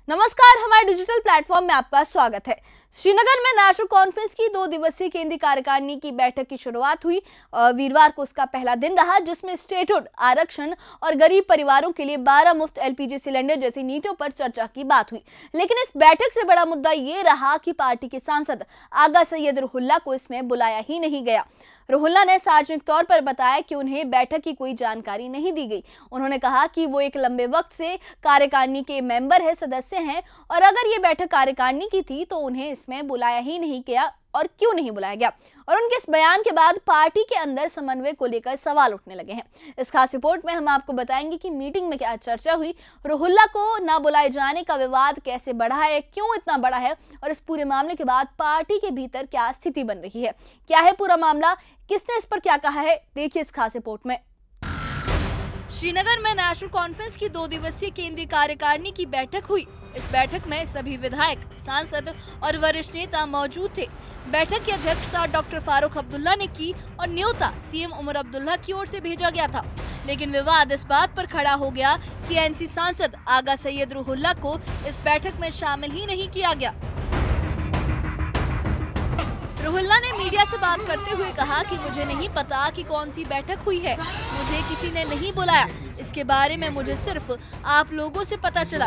नमस्कार, हमारे digital platform में आपका स्वागत है। श्रीनगर में नेशनल कॉन्फ्रेंस की 2 दिवसीय केंद्रीय कार्यकारिणी की बैठक की शुरुआत हुई। वीरवार को उसका पहला दिन रहा, जिसमें स्टेटहुड, आरक्षण और गरीब परिवारों के लिए 12 मुफ्त एलपीजी सिलेंडर जैसी नीतियों पर चर्चा की बात हुई। लेकिन इस बैठक से बड़ा मुद्दा ये रहा कि पार्टी के सांसद आगा सैयद रुहुल्ला को इसमें बुलाया ही नहीं गया। रुहुल्ला ने सार्वजनिक तौर पर बताया कि उन्हें बैठक की कोई जानकारी नहीं दी गई। उन्होंने कहा कि वो एक लंबे वक्त से कार्यकारिणी के मेंबर है, सदस्य हैं, और अगर ये बैठक कार्यकारिणी की थी तो उन्हें इसमें बुलाया ही नहीं गया, और क्यों नहीं बुलाया गया। और उनके इस बयान के बाद पार्टी के अंदर समन्वय को लेकर सवाल उठने लगे हैं। इस खास रिपोर्ट में हम आपको बताएंगे कि मीटिंग में क्या चर्चा हुई, रुहुल्ला को ना बुलाए जाने का विवाद कैसे बढ़ा है, क्यों इतना बड़ा है, और इस पूरे मामले के बाद पार्टी के भीतर क्या स्थिति बन रही है, क्या है पूरा मामला, किसने इस पर क्या कहा है, देखिए इस खास रिपोर्ट में। श्रीनगर में नेशनल कॉन्फ्रेंस की 2 दिवसीय केंद्रीय कार्यकारिणी की बैठक हुई। इस बैठक में सभी विधायक, सांसद और वरिष्ठ नेता मौजूद थे। बैठक की अध्यक्षता डॉक्टर फारूक अब्दुल्ला ने की और न्योता सीएम उमर अब्दुल्ला की ओर से भेजा गया था। लेकिन विवाद इस बात पर खड़ा हो गया कि एनसी सांसद आगा सैयद रुहुल्ला को इस बैठक में शामिल ही नहीं किया गया। रुहुल्ला ने मीडिया से बात करते हुए कहा कि मुझे नहीं पता कि कौन सी बैठक हुई है, मुझे किसी ने नहीं बुलाया, इसके बारे में मुझे सिर्फ आप लोगों से पता चला।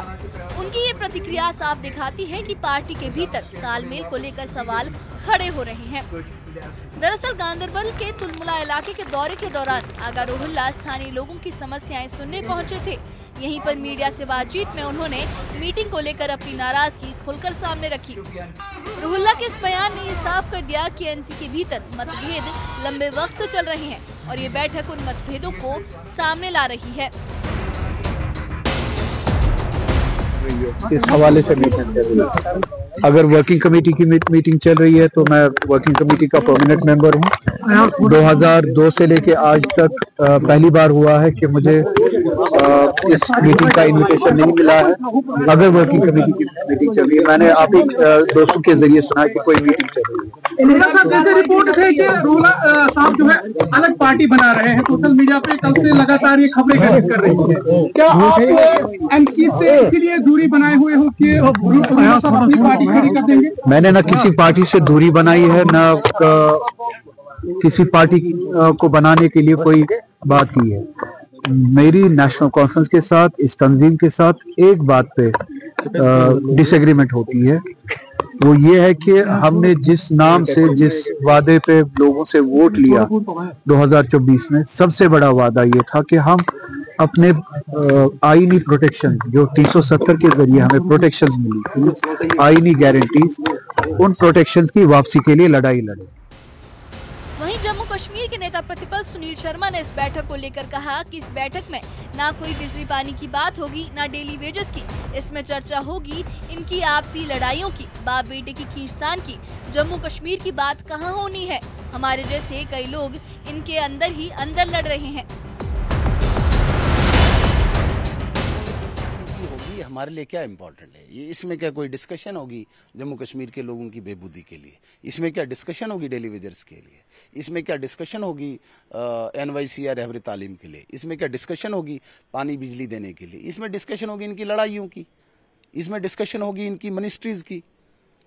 उनकी ये प्रतिक्रिया साफ दिखाती है कि पार्टी के भीतर तालमेल को लेकर सवाल खड़े हो रहे हैं। दरअसल गांधरबल के तुलमुला इलाके के दौरे के दौरान आगा रुहुल्ला स्थानीय लोगों की समस्याएं सुनने पहुंचे थे। यहीं पर मीडिया से बातचीत में उन्होंने मीटिंग को लेकर अपनी नाराजगी खुलकर सामने रखी। रुहुल्ला के इस बयान ने ये साफ कर दिया कि एनसी के भीतर मतभेद लंबे वक्त से चल रहे हैं और ये बैठक उन मतभेदों को सामने ला रही है। इस हवाले से अगर वर्किंग कमेटी की मीटिंग चल रही है तो मैं वर्किंग कमेटी का परमानेंट मेंबर हूँ। 2002 से लेके आज तक पहली बार हुआ है कि मुझे इस मीटिंग का इनविटेशन नहीं मिला है। अगर वर्किंग कमेटी की मीटिंग चल रही है, मैंने आप एक दोस्तों के जरिए सुना कि कोई मीटिंग चल रही है। जैसे रिपोर्ट है कि रुहुल्ला साहब जो है अलग पार्टी बना रहे हैं, सोशल मीडिया पे कल से लगातार ये खबरें खरीद कर रही है। क्या आप एनसी से इसीलिए दूरी बनाए हुए हो कि रुहुल्ला साहब अपनी पार्टी खड़ी कर देंगे? मैंने ना किसी पार्टी से दूरी बनाई है, ना किसी पार्टी को बनाने के लिए कोई बात की है। मेरी नेशनल कॉन्फ्रेंस के साथ, इस तंजीम के साथ एक बात पे डिसएग्रीमेंट होती है, वो ये है कि हमने जिस नाम से, जिस वादे पे लोगों से वोट लिया 2024 में, सबसे बड़ा वादा ये था कि हम अपने आईनी प्रोटेक्शन जो 370 के जरिए हमें प्रोटेक्शंस मिली थी, आईनी गारंटीज, उन प्रोटेक्शंस की वापसी के लिए लड़ाई लड़े। वहीं जम्मू कश्मीर के नेता प्रतिपक्ष सुनील शर्मा ने इस बैठक को लेकर कहा कि इस बैठक में ना कोई बिजली पानी की बात होगी, ना डेली वेजेस की। इसमें चर्चा होगी इनकी आपसी लड़ाइयों की, बाप बेटे की खींचतान की। जम्मू कश्मीर की बात कहाँ होनी है, हमारे जैसे कई लोग इनके अंदर ही अंदर लड़ रहे हैं। हमारे लिए क्या इम्पोर्टेंट है, ये इसमें क्या कोई डिस्कशन होगी जम्मू कश्मीर के लोगों की बेबूदी के लिए? इसमें क्या डिस्कशन होगी डेली वेजर्स के लिए? इसमें क्या डिस्कशन होगी NYC या रहबरी तालीम के लिए? इसमें क्या डिस्कशन होगी पानी बिजली देने के लिए? इसमें डिस्कशन होगी इनकी लड़ाइयों की, इसमें डिस्कशन होगी इनकी मिनिस्ट्रीज की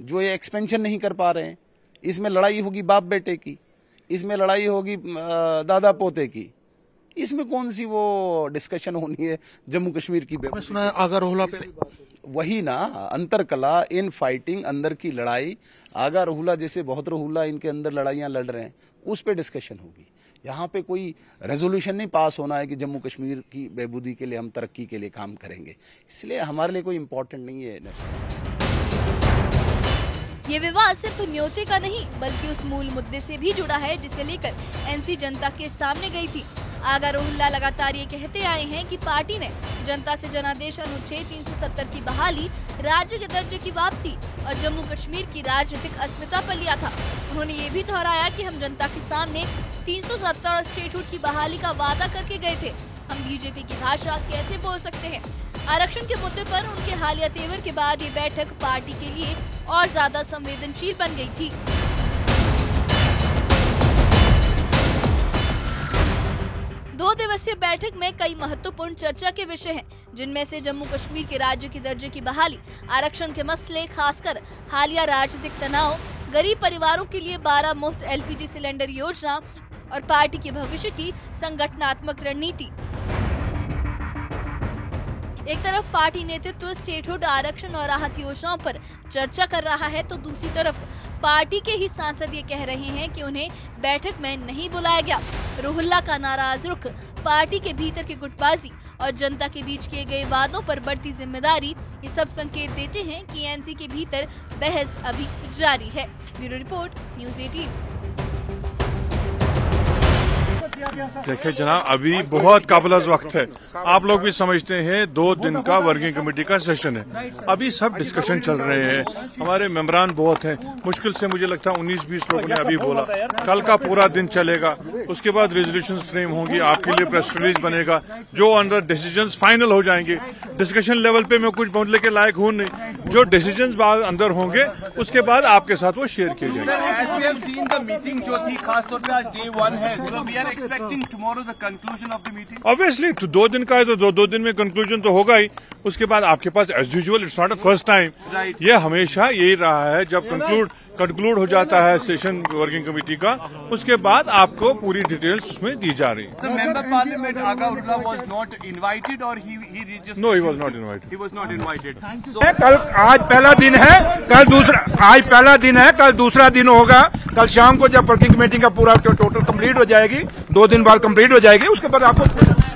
जो ये एक्सपेंशन नहीं कर पा रहे हैं, इसमें लड़ाई होगी बाप बेटे की, इसमें लड़ाई होगी दादा पोते की। इसमें कौन सी वो डिस्कशन होनी है जम्मू कश्मीर की? मैं सुना है आगा रुहुल्ला पे वही ना, अंतर कला इन फाइटिंग, अंदर की लड़ाई। आगा रुहुल्ला जैसे बहुत रुहुल्ला इनके अंदर लड़ाइयां लड़ रहे हैं, उस पे डिस्कशन होगी। यहाँ पे कोई रेजोल्यूशन नहीं पास होना है कि जम्मू कश्मीर की बेबूदी के लिए हम तरक्की के लिए काम करेंगे, इसलिए हमारे लिए कोई इम्पोर्टेंट नहीं है। ये विवाद सिर्फ न्योते का नहीं बल्कि उस मूल मुद्दे से भी जुड़ा है जिसे लेकर एनसी जनता के सामने गई थी। आगा रुहुल्ला लगातार ये कहते आए हैं कि पार्टी ने जनता से जनादेश अनुच्छेद 370 की बहाली, राज्य के दर्जे की वापसी और जम्मू कश्मीर की राजनीतिक अस्मिता पर लिया था। उन्होंने ये भी दोहराया कि हम जनता के सामने 370 और स्टेटहुड की बहाली का वादा करके गए थे। हम बीजेपी की भाषा कैसे बोल सकते हैं? आरक्षण के मुद्दे पर उनके हालिया तेवर के बाद ये बैठक पार्टी के लिए और ज्यादा संवेदनशील बन गई थी। 2 दिवसीय बैठक में कई महत्वपूर्ण चर्चा के विषय हैं, जिनमें से जम्मू कश्मीर के राज्य के दर्जे की बहाली, आरक्षण के मसले, खासकर हालिया राजनीतिक तनाव, गरीब परिवारों के लिए 12 मुफ्त LPG सिलेंडर योजना और पार्टी के भविष्य की संगठनात्मक रणनीति। एक तरफ पार्टी नेतृत्व स्टेटहुड, आरक्षण और राहत योजनाओं पर चर्चा कर रहा है, तो दूसरी तरफ पार्टी के ही सांसद ये कह रहे हैं कि उन्हें बैठक में नहीं बुलाया गया। रुहुल्ला का नाराज रुख, पार्टी के भीतर की गुटबाजी और जनता के बीच किए गए वादों पर बढ़ती जिम्मेदारी, ये सब संकेत देते हैं कि एनसी के भीतर बहस अभी जारी है। Bureau report, news 18। देखिए जनाब, अभी बहुत काबिल वक्त है। आप लोग भी समझते हैं 2 दिन का वर्किंग कमेटी का सेशन है। अभी सब डिस्कशन चल रहे हैं, हमारे मेंबरान बहुत हैं। मुश्किल से मुझे लगता है 19-20 लोगों ने अभी बोला। कल का पूरा दिन चलेगा, उसके बाद रेजोल्यूशन फ्रेम होंगी, आपके लिए प्रेस रिलीज बनेगा, जो अंदर डिसीजंस फाइनल हो जाएंगे। डिस्कशन लेवल पे मैं कुछ बोलने के लायक हूँ नहीं, जो डिसीजंस बाद अंदर होंगे उसके बाद आपके साथ वो शेयर किए जाएंगे। ऑब्वियसली तो 2 दिन का है, तो 2 दिन में कंक्लूजन तो होगा ही। उसके बाद आपके पास as usual, it's not a first time, ये हमेशा यही रहा है। जब कंक्लूड हो जाता है सेशन वर्किंग कमेटी का, उसके बाद आपको पूरी डिटेल्स उसमें दी जा रही है। कल आज पहला दिन है, कल दूसरा दिन होगा। कल शाम को जब वर्किंग कमेटी का पूरा टोटल कंप्लीट हो जाएगी, 2 दिन बाद कंप्लीट हो जाएगी, उसके बाद आपको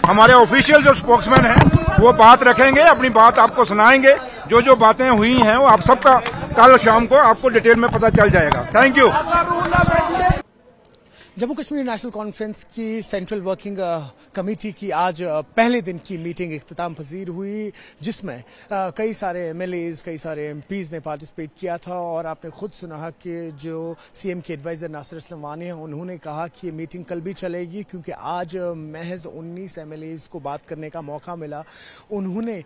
हमारे ऑफिशियल जो स्पोक्समैन हैं वो बात रखेंगे, अपनी बात आपको सुनाएंगे। जो बातें हुई हैं वो आप सबका कल शाम को आपको डिटेल में पता चल जाएगा। Thank you. Jammu Kashmir national conference की सेंट्रल वर्किंग कमेटी की आज पहले दिन की मीटिंग इख्तिताम पजीर हुई, जिसमें कई सारे MLAs, कई सारे MPs ने पार्टिसिपेट किया था। और आपने खुद सुना कि जो CM के एडवाइजर नासिर असलम वानी हैं, उन्होंने कहा कि ये मीटिंग कल भी चलेगी, क्योंकि आज महज 19 MLAs को बात करने का मौका मिला। उन्होंने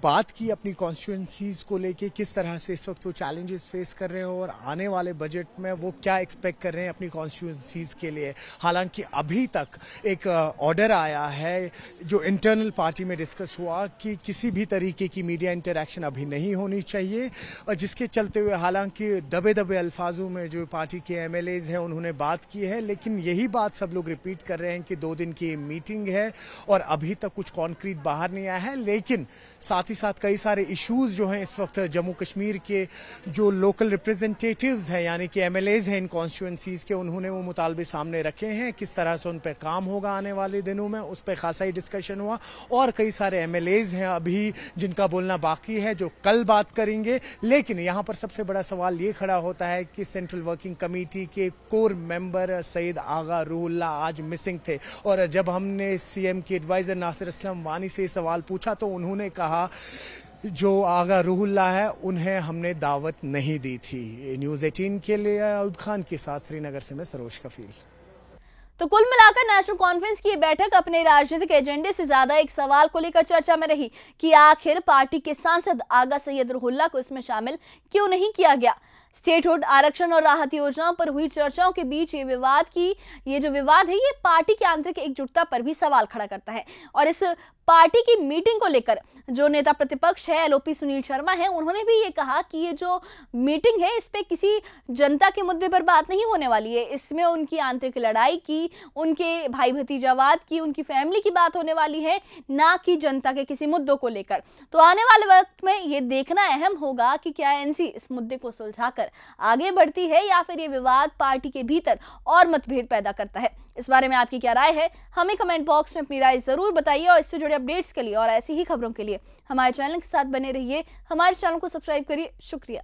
बात की अपनी कॉन्स्टिट्यूंसीज को लेके, किस तरह से इस वक्त वो चैलेंजेस फेस कर रहे हैं और आने वाले बजट में वो क्या एक्सपेक्ट कर रहे हैं अपनी कॉन्स्टिट्यूंसीज के लिए। हालांकि अभी तक एक ऑर्डर आया है जो इंटरनल पार्टी में डिस्कस हुआ कि किसी भी तरीके की मीडिया इंटरैक्शन अभी नहीं होनी चाहिए, और जिसके चलते हुए हालांकि दबे अल्फाजों में जो पार्टी के MLAs हैं उन्होंने बात की है, लेकिन यही बात सब लोग रिपीट कर रहे हैं कि 2 दिन की मीटिंग है और अभी तक कुछ कॉन्क्रीट बाहर नहीं आया है। लेकिन साथ ही साथ कई सारे इश्यूज जो हैं इस वक्त जम्मू कश्मीर के जो लोकल रिप्रेजेंटेटिव्स हैं, यानी कि MLAs हैं इन कॉन्स्टिट्यूंसीज के, उन्होंने वो मुतालबे सामने रखे हैं। किस तरह से उन पर काम होगा आने वाले दिनों में, उस पर खासा ही डिस्कशन हुआ। और कई सारे MLAs हैं अभी जिनका बोलना बाकी है, जो कल बात करेंगे। लेकिन यहाँ पर सबसे बड़ा सवाल ये खड़ा होता है कि सेंट्रल वर्किंग कमेटी के कोर मेंबर सैयद आगा रुहुल्ला आज मिसिंग थे, और जब हमने CM के एडवाइजर नासिर असलम वानी से सवाल पूछा तो उन्होंने कहा जो आगा रुहुल्ला है उन्हें हमने दावत नहीं दी थी। न्यूज़ 18 के लिए अयूब खान के साथ श्रीनगर से मैं सरोज कफील। तो कुल मिलाकर नेशनल कॉन्फ्रेंस की बैठक अपने राजनीतिक एजेंडे से ज्यादा एक सवाल को लेकर चर्चा में रही कि आखिर पार्टी के सांसद आगा सैयद रुहुल्ला को इसमें शामिल क्यों नहीं किया गया। स्टेटहुड, आरक्षण और राहत योजनाओं पर हुई चर्चाओं के बीच ये जो विवाद है, ये पार्टी की आंतरिक एकजुटता पर भी सवाल खड़ा करता है। और इस पार्टी की मीटिंग को लेकर जो नेता प्रतिपक्ष है LOP सुनील शर्मा है, उन्होंने भी ये कहा कि ये जो मीटिंग है इस पे किसी जनता के मुद्दे पर बात नहीं होने वाली है, इसमें उनकी आंतरिक लड़ाई की, उनके भाई भतीजावाद की, उनकी फैमिली की बात होने वाली है, ना कि जनता के किसी मुद्दों को लेकर। तो आने वाले वक्त में ये देखना अहम होगा कि क्या NC इस मुद्दे को सुलझाकर आगे बढ़ती है या फिर ये विवाद पार्टी के भीतर और मतभेद पैदा करता है। इस बारे में आपकी क्या राय है, हमें कमेंट बॉक्स में अपनी राय जरूर बताइए। और इससे जुड़े अपडेट्स के लिए और ऐसी ही खबरों के लिए हमारे चैनल के साथ बने रहिए, हमारे चैनल को सब्सक्राइब करिए। शुक्रिया।